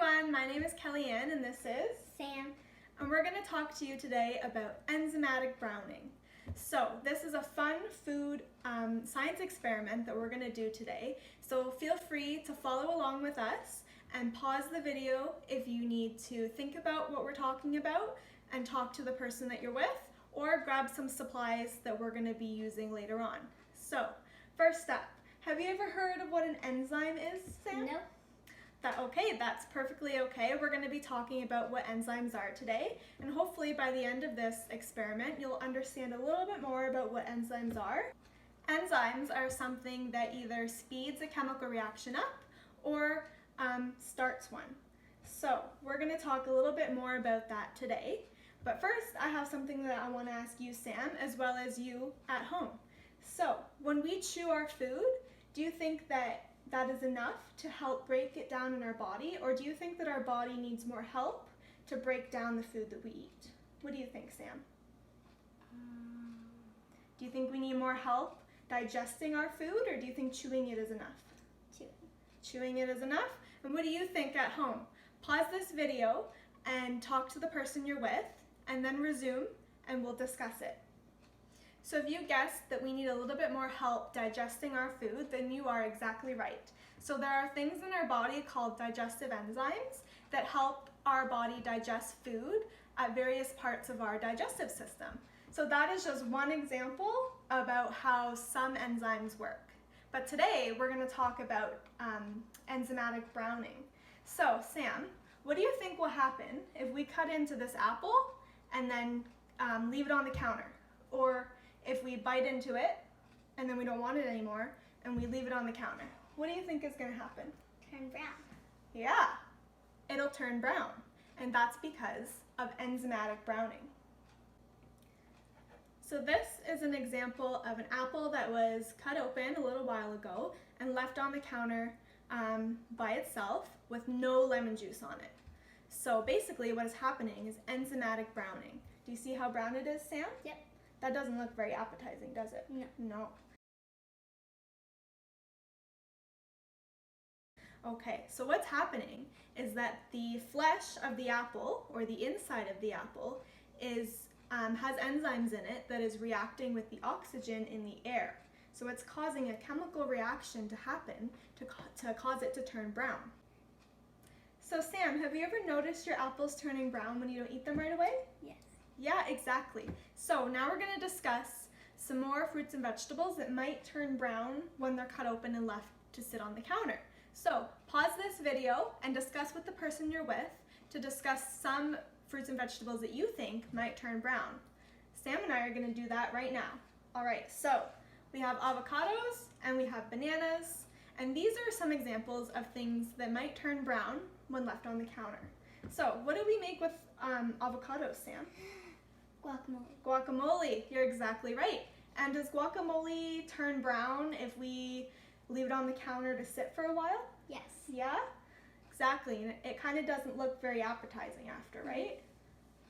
everyone, my name is Kellyanne and this is Sam. And we're going to talk to you today about enzymatic browning. So this is a fun food science experiment that we're going to do today. So feel free to follow along with us and pause the video if you need to think about what we're talking about and talk to the person that you're with, or grab some supplies that we're going to be using later on. So first up, have you ever heard of what an enzyme is, Sam? No. Okay, that's perfectly okay. We're going to be talking about what enzymes are today, and hopefully by the end of this experiment you'll understand a little bit more about what enzymes are. Enzymes are something that either speeds a chemical reaction up or starts one. So we're going to talk a little bit more about that today. But first, I have something that I want to ask you, Sam, as well as you at home. So when we chew our food, do you think that is enough to help break it down in our body, or do you think that our body needs more help to break down the food that we eat? What do you think, Sam? Do you think we need more help digesting our food, or do you think chewing it is enough? Chewing it is enough? And what do you think at home? Pause this video and talk to the person you're with, and then resume and we'll discuss it. So if you guessed that we need a little bit more help digesting our food, then you are exactly right. So there are things in our body called digestive enzymes that help our body digest food at various parts of our digestive system. So that is just one example about how some enzymes work. But today we're going to talk about enzymatic browning. So Sam, what do you think will happen if we cut into this apple and then leave it on the counter? Or if we bite into it and then we don't want it anymore and we leave it on the counter? What do you think is going to happen? Turn brown. Yeah, it'll turn brown. And that's because of enzymatic browning. So this is an example of an apple that was cut open a little while ago and left on the counter by itself with no lemon juice on it. So basically what is happening is enzymatic browning. Do you see how brown it is, Sam? Yep. That doesn't look very appetizing, does it? No. No. Okay, so what's happening is that the flesh of the apple, or the inside of the apple, has enzymes in it that is reacting with the oxygen in the air. So it's causing a chemical reaction to happen to cause it to turn brown. So Sam, have you ever noticed your apples turning brown when you don't eat them right away? Yes. Yeah, exactly. So now we're going to discuss some more fruits and vegetables that might turn brown when they're cut open and left to sit on the counter. So pause this video and discuss with the person you're with to discuss some fruits and vegetables that you think might turn brown. Sam and I are going to do that right now. All right, so we have avocados and we have bananas, and these are some examples of things that might turn brown when left on the counter. So what do we make with avocados, Sam? Guacamole. Guacamole, you're exactly right. And does guacamole turn brown if we leave it on the counter to sit for a while? Yes. Yeah? Exactly, and it kind of doesn't look very appetizing after, right?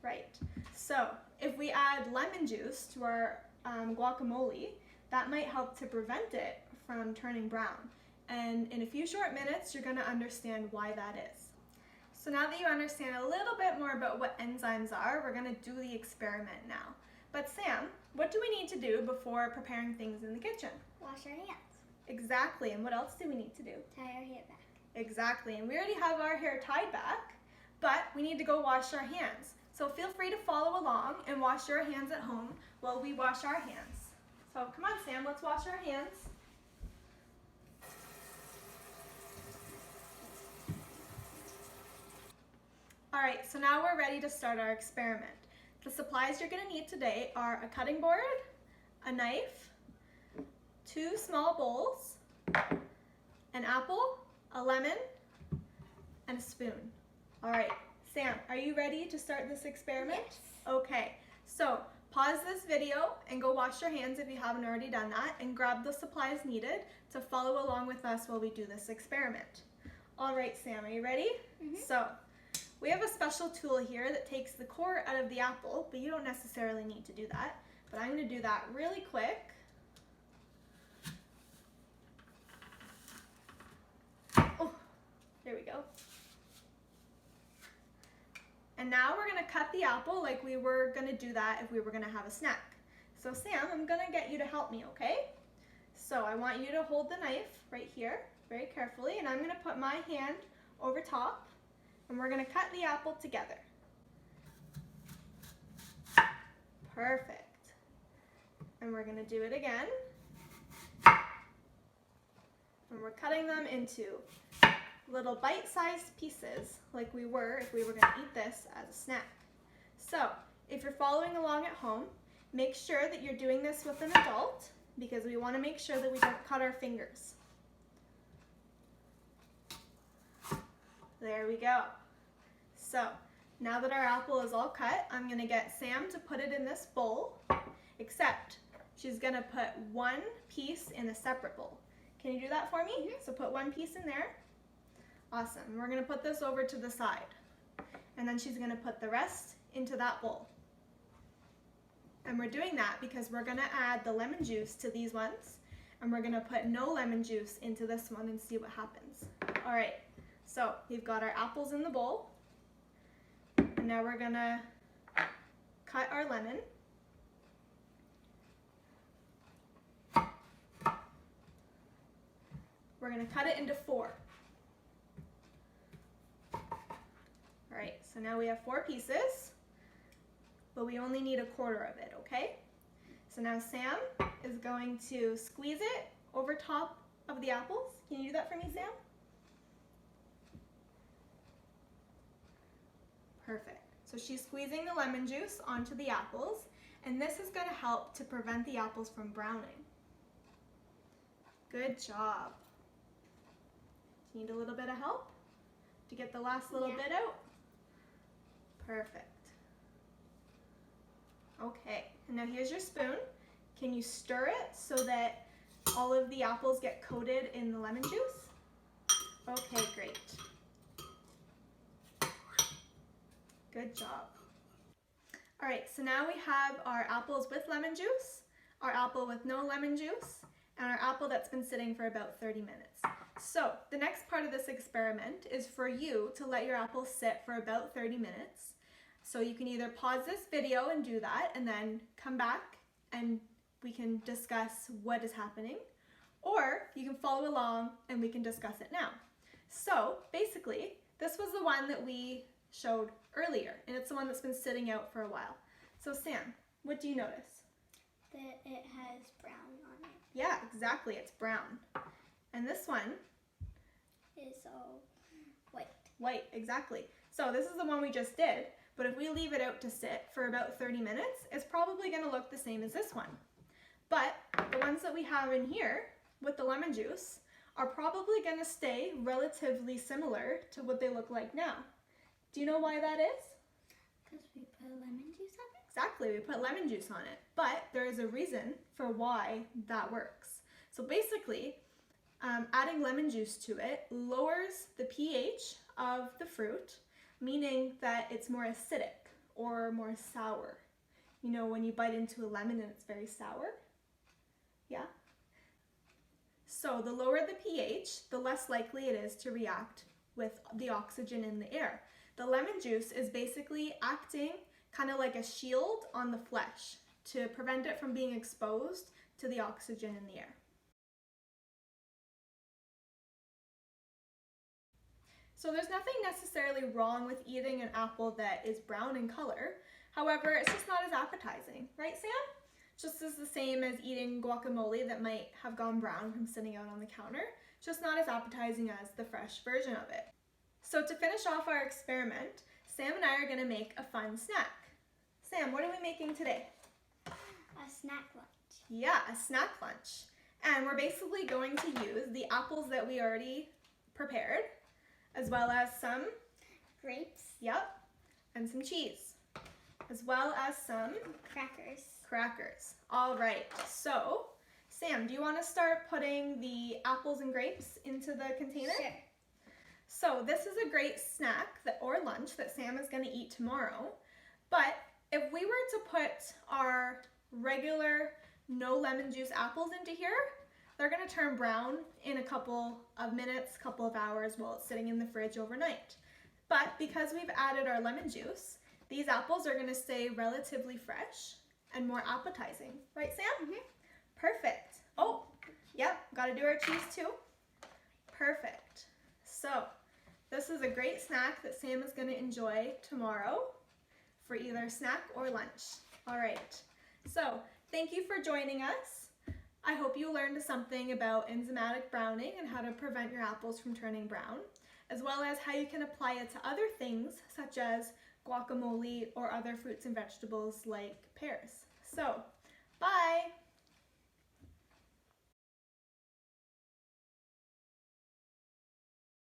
Right. So if we add lemon juice to our guacamole, that might help to prevent it from turning brown. And in a few short minutes, you're going to understand why that is. So now that you understand a little bit more about what enzymes are, we're going to do the experiment now. But Sam, what do we need to do before preparing things in the kitchen? Wash our hands. Exactly, and what else do we need to do? Tie our hair back. Exactly, and we already have our hair tied back, but we need to go wash our hands. So feel free to follow along and wash your hands at home while we wash our hands. So come on, Sam, let's wash our hands. All right, so now we're ready to start our experiment. The supplies you're going to need today are a cutting board, a knife, 2 small bowls, an apple, a lemon, and a spoon. All right, Sam, are you ready to start this experiment? Yes. Okay, so pause this video and go wash your hands if you haven't already done that, and grab the supplies needed to follow along with us while we do this experiment. All right, Sam, are you ready? So we have a special tool here that takes the core out of the apple, but you don't necessarily need to do that. But I'm going to do that really quick. Oh, there we go. And now we're gonna cut the apple like we were gonna do that if we were gonna have a snack. So Sam, I'm gonna get you to help me, okay? So I want you to hold the knife right here, very carefully, and I'm gonna put my hand over top, and we're gonna cut the apple together. Perfect. And we're gonna do it again. And we're cutting them into little bite-sized pieces like we were if we were going to eat this as a snack. So if you're following along at home, make sure that you're doing this with an adult because we want to make sure that we don't cut our fingers. There we go. So now that our apple is all cut, I'm going to get Sam to put it in this bowl, except she's going to put one piece in a separate bowl. Can you do that for me? Mm-hmm. So put one piece in there. Awesome. We're going to put this over to the side. And then she's going to put the rest into that bowl. And we're doing that because we're going to add the lemon juice to these ones. And we're going to put no lemon juice into this one and see what happens. All right. So we've got our apples in the bowl. And now we're going to cut our lemon. We're going to cut it into 4. All right, so now we have 4 pieces, but we only need 1/4 of it, okay? So now Sam is going to squeeze it over top of the apples. Can you do that for me, Sam? Perfect. So she's squeezing the lemon juice onto the apples, and this is going to help to prevent the apples from browning. Good job. Do you need a little bit of help to get the last little bit out? Perfect. Okay, and now here's your spoon. Can you stir it so that all of the apples get coated in the lemon juice? Okay, great. Good job. All right, so now we have our apples with lemon juice, our apple with no lemon juice, and our apple that's been sitting for about 30 minutes. So the next part of this experiment is for you to let your apple sit for about 30 minutes. So you can either pause this video and do that and then come back and we can discuss what is happening, or you can follow along and we can discuss it now. So basically, this was the one that we showed earlier, and it's the one that's been sitting out for a while. So Sam, what do you notice? That it has brown on it. Yeah, exactly, it's brown. And this one is all white. White, exactly. So this is the one we just did, but if we leave it out to sit for about 30 minutes, it's probably going to look the same as this one. But the ones that we have in here with the lemon juice are probably going to stay relatively similar to what they look like now. Do you know why that is? Because we put lemon juice on it? Exactly, we put lemon juice on it, but there is a reason for why that works. So basically, adding lemon juice to it lowers the pH of the fruit, meaning that it's more acidic or more sour. You know, when you bite into a lemon and it's very sour? Yeah? So the lower the pH, the less likely it is to react with the oxygen in the air. The lemon juice is basically acting kind of like a shield on the flesh to prevent it from being exposed to the oxygen in the air. So there's nothing necessarily wrong with eating an apple that is brown in color. However, it's just not as appetizing, right, Sam? Just as the same as eating guacamole that might have gone brown from sitting out on the counter, just not as appetizing as the fresh version of it. So to finish off our experiment, Sam and I are going to make a fun snack. Sam, what are we making today? A snack lunch. Yeah, a snack lunch. And we're basically going to use the apples that we already prepared, as well as some grapes. Yep, and some cheese, as well as some crackers. All right, so Sam, do you want to start putting the apples and grapes into the container? Sure. So this is a great snack or lunch that Sam is going to eat tomorrow, but if we were to put our regular no lemon juice apples into here, they're going to turn brown in a couple of minutes, couple of hours while it's sitting in the fridge overnight. But because we've added our lemon juice, these apples are gonna stay relatively fresh and more appetizing. Right, Sam? Mhm. Perfect. Oh, yep, gotta do our cheese too. Perfect. So, this is a great snack that Sam is gonna enjoy tomorrow for either snack or lunch. All right, so thank you for joining us. I hope you learned something about enzymatic browning and how to prevent your apples from turning brown, as well as how you can apply it to other things such as guacamole or other fruits and vegetables like pears. So, bye!